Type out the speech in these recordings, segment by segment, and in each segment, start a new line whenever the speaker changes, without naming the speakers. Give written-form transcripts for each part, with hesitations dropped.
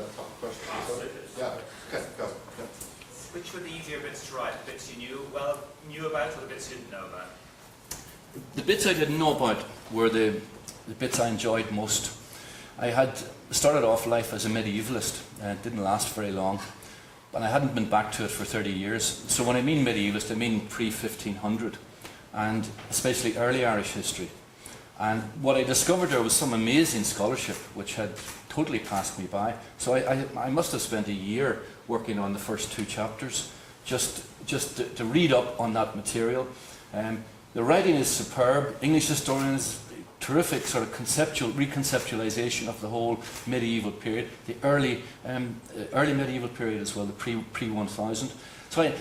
a question. Yeah, okay, go. Yeah.
Which were the easier bits to write? The bits you knew about, or the bits you didn't know about?
The bits I didn't know about were the bits I enjoyed most. I had started off life as a medievalist, and it didn't last very long, and I hadn't been back to it for 30 years. So when I mean medievalist, I mean pre-1500, and especially early Irish history. And what I discovered there was some amazing scholarship which had totally passed me by. So I must have spent a year working on the first 2 chapters, just to read up on that material. The writing is superb. English historians, terrific sort of reconceptualization of the whole medieval period, the early medieval period as well, the pre-1000. So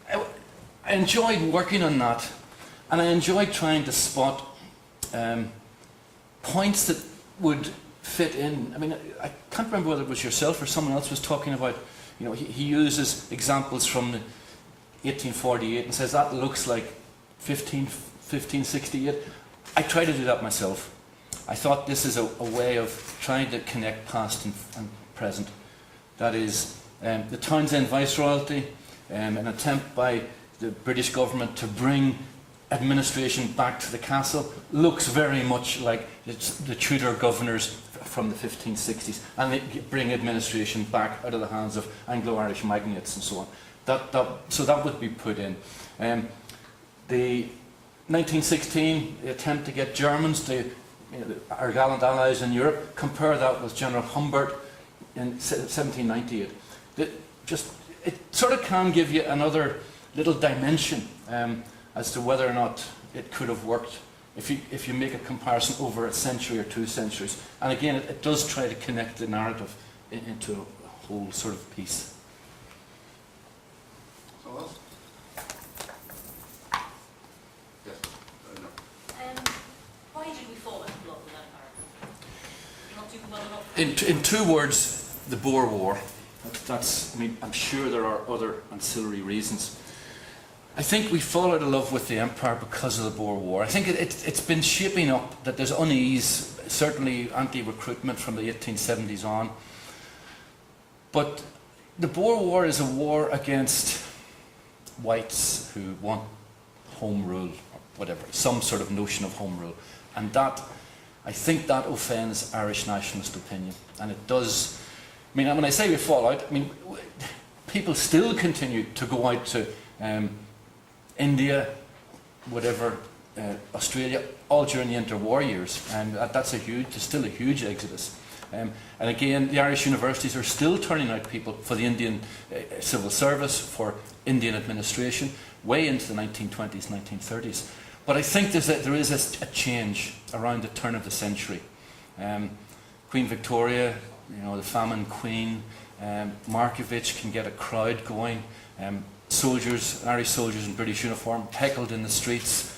I enjoyed working on that, and I enjoyed trying to spot points that would fit in. I mean, I can't remember whether it was yourself or someone else was talking about, you know, he uses examples from 1848 and says that looks like 1568. I try to do that myself. I thought this is a way of trying to connect past and present. That is, the Townshend Viceroyalty, an attempt by the British government to bring administration back to the castle, looks very much like the Tudor governors from the 1560s, and they bring administration back out of the hands of Anglo-Irish magnates and so on. So that would be put in. The 1916 the attempt to get Germans, our gallant allies in Europe, compare that with General Humbert in 1798. It sort of can give you another little dimension as to whether or not it could have worked if you make a comparison over a century or 2 centuries. And again, it does try to connect the narrative into a whole sort of piece.
Someone else? Yes. No.
Why did we fall in love with Empire? Not doing well enough.
In 2 words, the Boer War. I mean, I'm sure there are other ancillary reasons. I think we fall out of love with the Empire because of the Boer War. I think it's been shaping up that there's unease, certainly anti-recruitment from the 1870s on. But the Boer War is a war against whites who want home rule, or whatever, some sort of notion of home rule. And that, I think that offends Irish nationalist opinion. And it does. I mean, when I say we fall out, I mean, people still continue to go out to India, whatever, Australia, all during the interwar years, and that's still a huge exodus. And again, the Irish universities are still turning out people for the Indian civil service, for Indian administration, way into the 1920s, 1930s. But I think there is a change around the turn of the century. Queen Victoria, you know, the famine queen, Markievicz can get a crowd going. Soldiers, Irish soldiers in British uniform, heckled in the streets.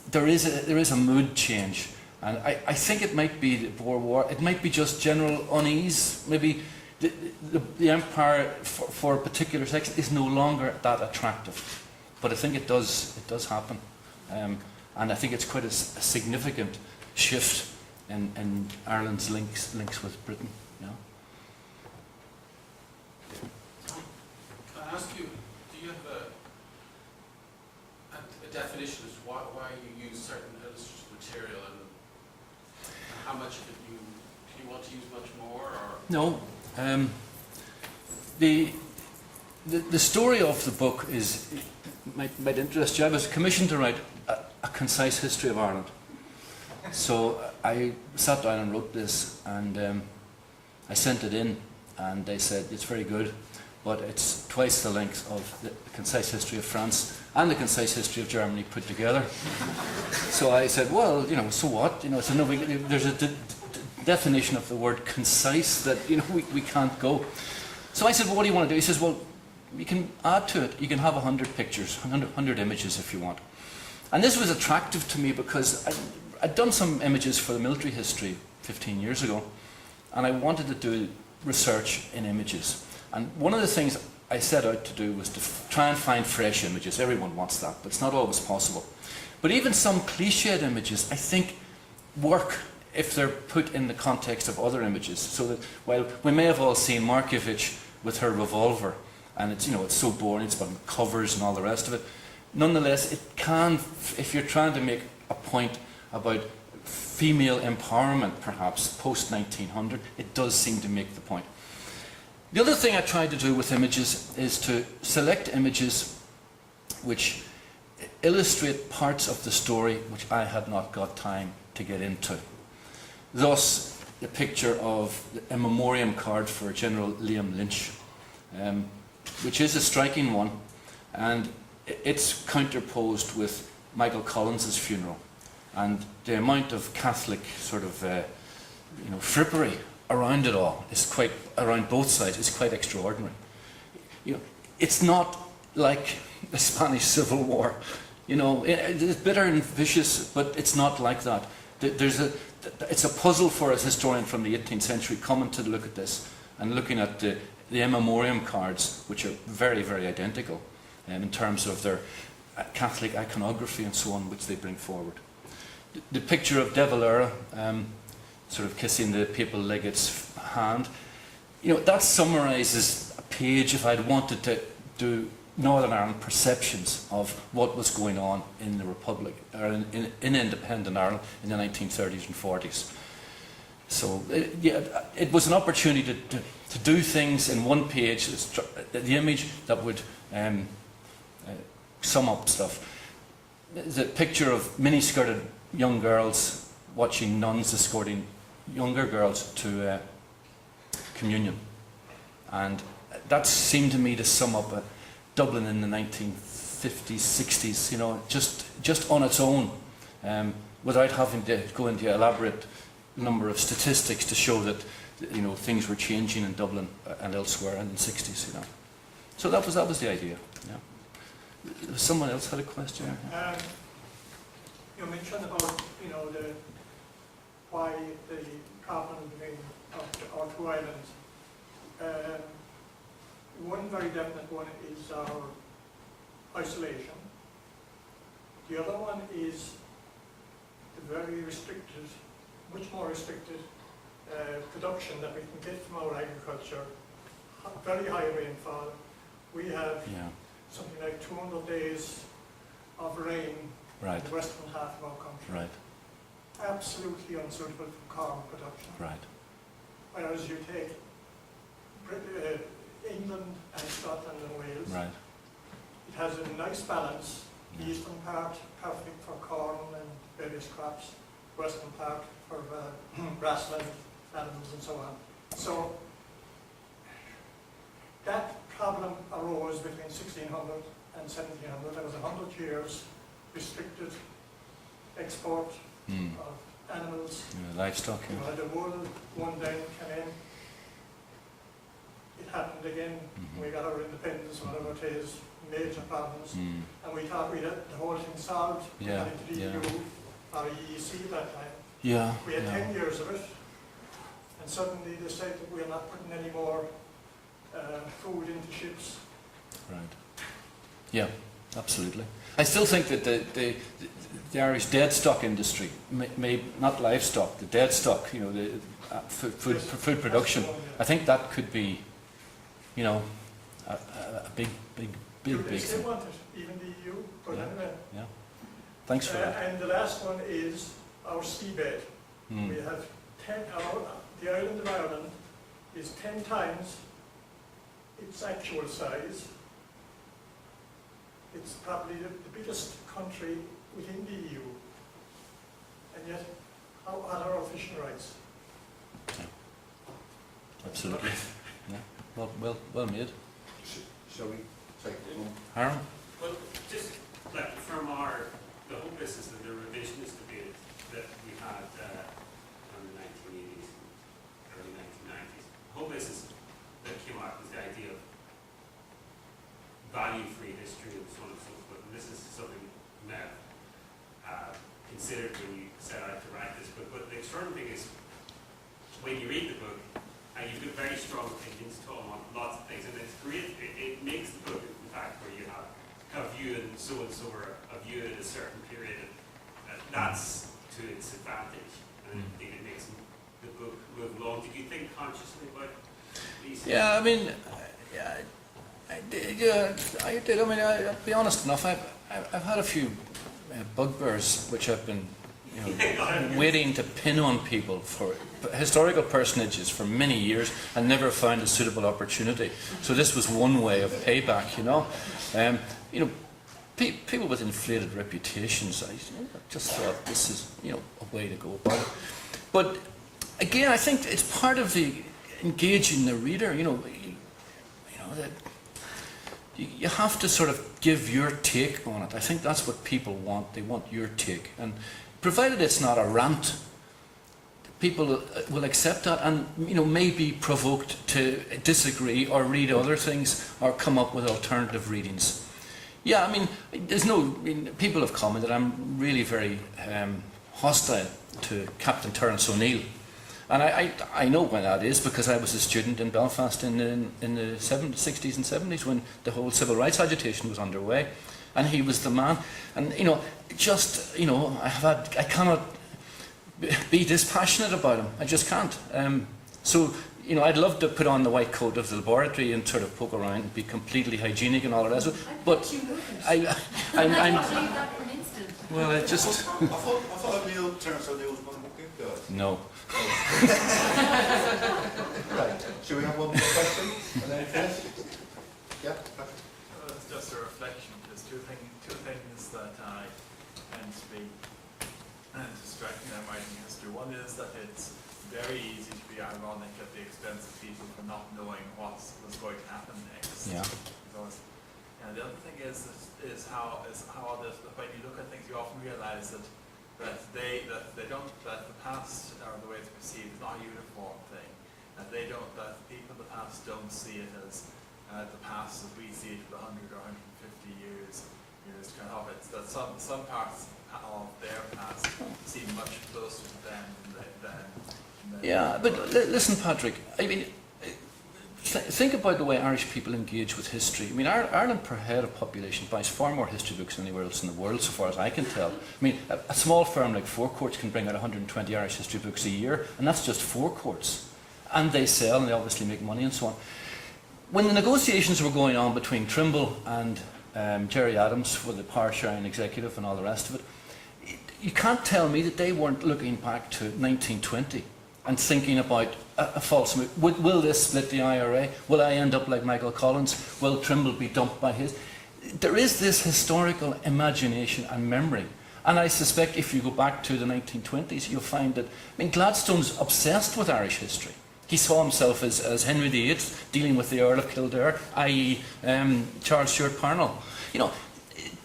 There is a mood change, and I think it might be the Boer War. It might be just general unease. Maybe the Empire for a particular section is no longer that attractive, but I think it does happen, and I think it's quite a significant shift in Ireland's links with Britain. You know?
Can I ask you? Do you have a definition as to why you use certain illustrative material, and how much of it do you want to use much more? Or?
No. The story of the book might interest you. I was commissioned to write a concise history of Ireland. So I sat down and wrote this, and I sent it in, and they said it's very good, but it's twice the length of the concise history of France and the concise history of Germany put together. So I said, well, you know, so what? You know, so no, there's a definition of the word concise that, you know, we can't go. So I said, well, what do you want to do? He says, well, you can add to it. You can have 100 pictures, 100 images if you want. And this was attractive to me because I'd done some images for the military history 15 years ago, and I wanted to do research in images. And one of the things I set out to do was to try and find fresh images. Everyone wants that, but it's not always possible. But even some cliched images, I think, work if they're put in the context of other images. So that while we may have all seen Markievicz with her revolver, and it's, you know, it's so boring, it's about covers and all the rest of it, nonetheless, it can, if you're trying to make a point about female empowerment, perhaps post-1900, it does seem to make the point. The other thing I tried to do with images is to select images which illustrate parts of the story which I had not got time to get into. Thus, the picture of a memoriam card for General Liam Lynch, which is a striking one, and it's counterposed with Michael Collins's funeral, and the amount of Catholic sort of frippery around it all is quite, around both sides, is quite extraordinary. You know, it's not like the Spanish Civil War. You know, it's bitter and vicious, but it's not like that. It's a puzzle for a historian from the 18th century coming to look at this and looking at the in memoriam cards, which are very, very identical in terms of their Catholic iconography and so on, which they bring forward. The picture of De Valera sort of kissing the papal legate's hand, you know, that summarises a page if I'd wanted to do Northern Ireland perceptions of what was going on in the Republic, or in independent Ireland in the 1930s and 40s. So, it was an opportunity to do things in one page, the image that would sum up stuff. The picture of mini-skirted young girls watching nuns escorting younger girls to communion. And that seemed to me to sum up Dublin in the 1950s, 60s, you know, just on its own, without having to go into elaborate number of statistics to show that, you know, things were changing in Dublin and elsewhere in the 60s, you know. So that was the idea. Yeah. Someone else had a question.
You mentioned about, you know, why the problem between our two islands. One very definite one is our isolation. The other one is the very restricted, much more restricted production that we can get from our agriculture. Very high rainfall. We have something like 200 days of rain in the western half of our country.
Right.
Absolutely unsuitable for corn production.
Right.
Whereas you take England and Scotland and Wales,
right.
It has a nice balance. The eastern part perfect for corn and various crops, western part for grassland animals and so on. So that problem arose between 1600 and 1700. There was 100 years restricted export of animals.
Livestock.
You had the wool, one then came in. It happened again. We got our independence, whatever it is, major problems. And we thought we had the whole thing solved. We got into the EU, or EEC at that time.
Yeah.
We had 10 years of it. And suddenly they said that we're not putting any more food into ships.
Right. Yeah, absolutely. I still think that the Irish dead stock industry, may not livestock, the dead stock, you know, the food production, I think that could be, you know, a big
They
thing.
still want it, even the EU. But anyway.
Yeah. Thanks for that.
And the last one is our seabed. We have the island of Ireland is 10 times its actual size. It's probably the biggest country within the EU. And yet, how are our fishing rights?
Yeah. Absolutely. Yeah. Well made.
Shall we take one?
Aaron?
Well, just like from the whole business of the revisionist debate that we had in the 1980s, early 1990s, the whole business that came out was the idea of value-free history and so on and so forth. And this is something Mev considered when you set out to write this book. But the extraordinary thing is, when you read the book, and you've got very strong opinions, Tom, on lots of things, and it's great. It makes the book, in fact, where you have a view and so, or a view in a certain period, and that's to its advantage. And it home, did you think consciously about these?
Yeah, I mean, yeah, I did. I mean, I'll be honest enough. I've had a few bugbears which I've been, waiting to pin on people for historical personages for many years and never found a suitable opportunity. So this was one way of payback. People with inflated reputations. I just thought this is, a way to go about it. But again, I think it's part of the engaging the reader. That you have to sort of give your take on it. I think that's what people want. They want your take, and provided it's not a rant, people will accept that and may be provoked to disagree or read other things or come up with alternative readings. Yeah, I mean, people have commented I'm really very hostile to Captain Terence O'Neill. And I know when that is, because I was a student in Belfast in the 60s and 70s when the whole civil rights agitation was underway. And he was the man. And, I cannot be dispassionate about him. I just can't. So, I'd love to put on the white coat of the laboratory and sort of poke around and be completely hygienic and all of that. But I'm well, I just...
I thought Neil Terence O'Neill was one of the good guys.
No.
Right. Shall we have one more question? And then finish? Yeah.
It's just a reflection. There's two things that I tend to be distracting when writing history. One is that it's very easy to be ironic at the expense of people for not knowing what was going to happen next.
Yeah.
And the other thing is how when you look at things, you often realise that the past or the way it's perceived is not a uniform thing. That people in the past don't see it as the past as we see it for 100 or 150 years. Kind of it's that some parts of their past seem much closer to them than
Yeah, but listen, Patrick. I mean, think about the way Irish people engage with history. I mean, Ireland per head of population buys far more history books than anywhere else in the world, so far as I can tell. I mean, a small firm like Four Courts can bring out 120 Irish history books a year, and that's just Four Courts. And they sell, and they obviously make money and so on. When the negotiations were going on between Trimble and Gerry Adams for the power sharing executive and all the rest of it, you can't tell me that they weren't looking back to 1920 and thinking about a false move. Will this split the IRA? Will I end up like Michael Collins? Will Trimble be dumped by his? There is this historical imagination and memory. And I suspect if you go back to the 1920s, you'll find that, Gladstone's obsessed with Irish history. He saw himself as Henry VIII dealing with the Earl of Kildare, i.e. Charles Stuart Parnell.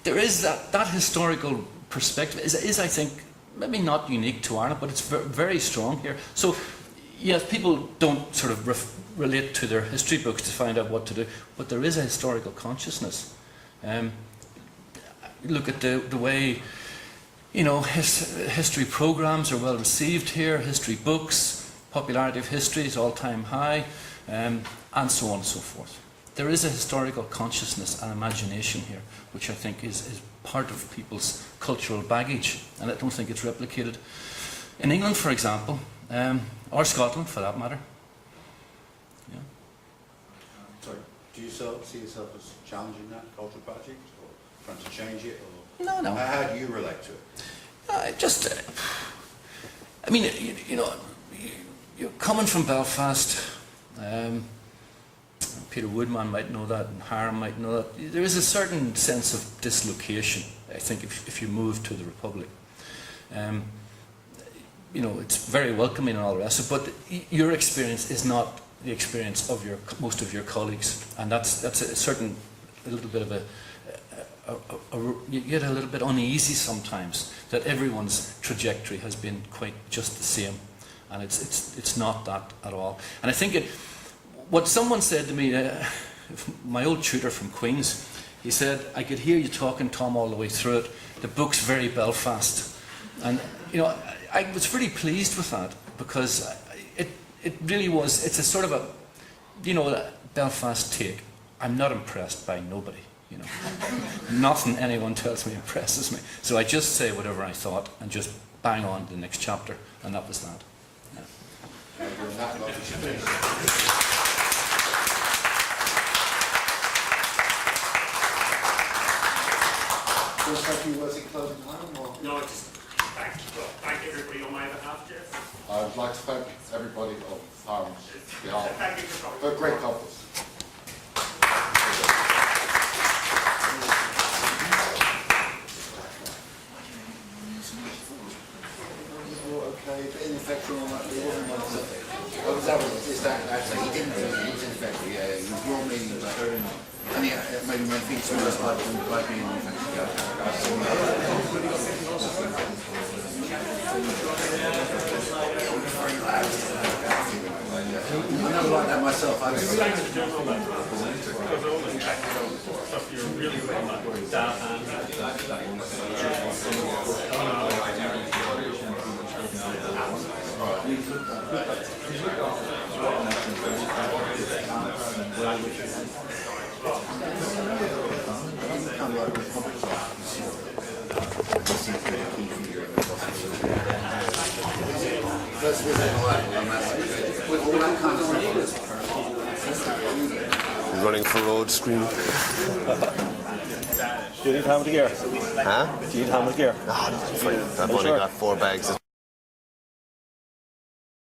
There is that historical perspective is, I think, maybe not unique to Ireland, but it's very strong here. So, yes, people don't sort of relate to their history books to find out what to do, but there is a historical consciousness. Look at the way, history programs are well received here, history books, popularity of history is all-time high, and so on and so forth. There is a historical consciousness and imagination here, which I think is part of people's cultural baggage, and I don't think it's replicated in England, for example, or Scotland, for that matter. Yeah.
Sorry. Do you see yourself as challenging that cultural project, or trying to change it, or
No.
How do you relate to it?
You're coming from Belfast. Peter Woodman might know that, and Hiram might know that. There is a certain sense of dislocation, I think, if you move to the Republic. It's very welcoming and all the rest of it, but your experience is not the experience of most of your colleagues, and that's a little bit of you get a little bit uneasy sometimes that everyone's trajectory has been quite just the same, and it's not that at all. And I think what someone said to me, my old tutor from Queen's, he said, I could hear you talking, Tom, all the way through it. The book's very Belfast. And, I was pretty pleased with that, because it really was, it's a sort of a Belfast take. I'm not impressed by nobody, Nothing anyone tells me impresses me. So I just say whatever I thought and just bang on to the next chapter, and that was that. Yeah.
Doing that, like, we should finish. Do you want to say a few words in closing, Alan, or?
No, just thank everybody on my behalf, Jeff.
I would like to thank everybody of Farms behalf
Thank you for coming.
for a great conference.
Okay, but in effect, all that, it wasn't like something. Oh, that was, is that, actually, he didn't do it, he was in effect, yeah, he was your meeting, but, and yeah, maybe when things were just like, being in effect, I never like that myself, I was.
You're really good on
Running for road screen.
Do you need helmet gear?
Huh?
Do you need helmet gear?
I've only got 4 bags.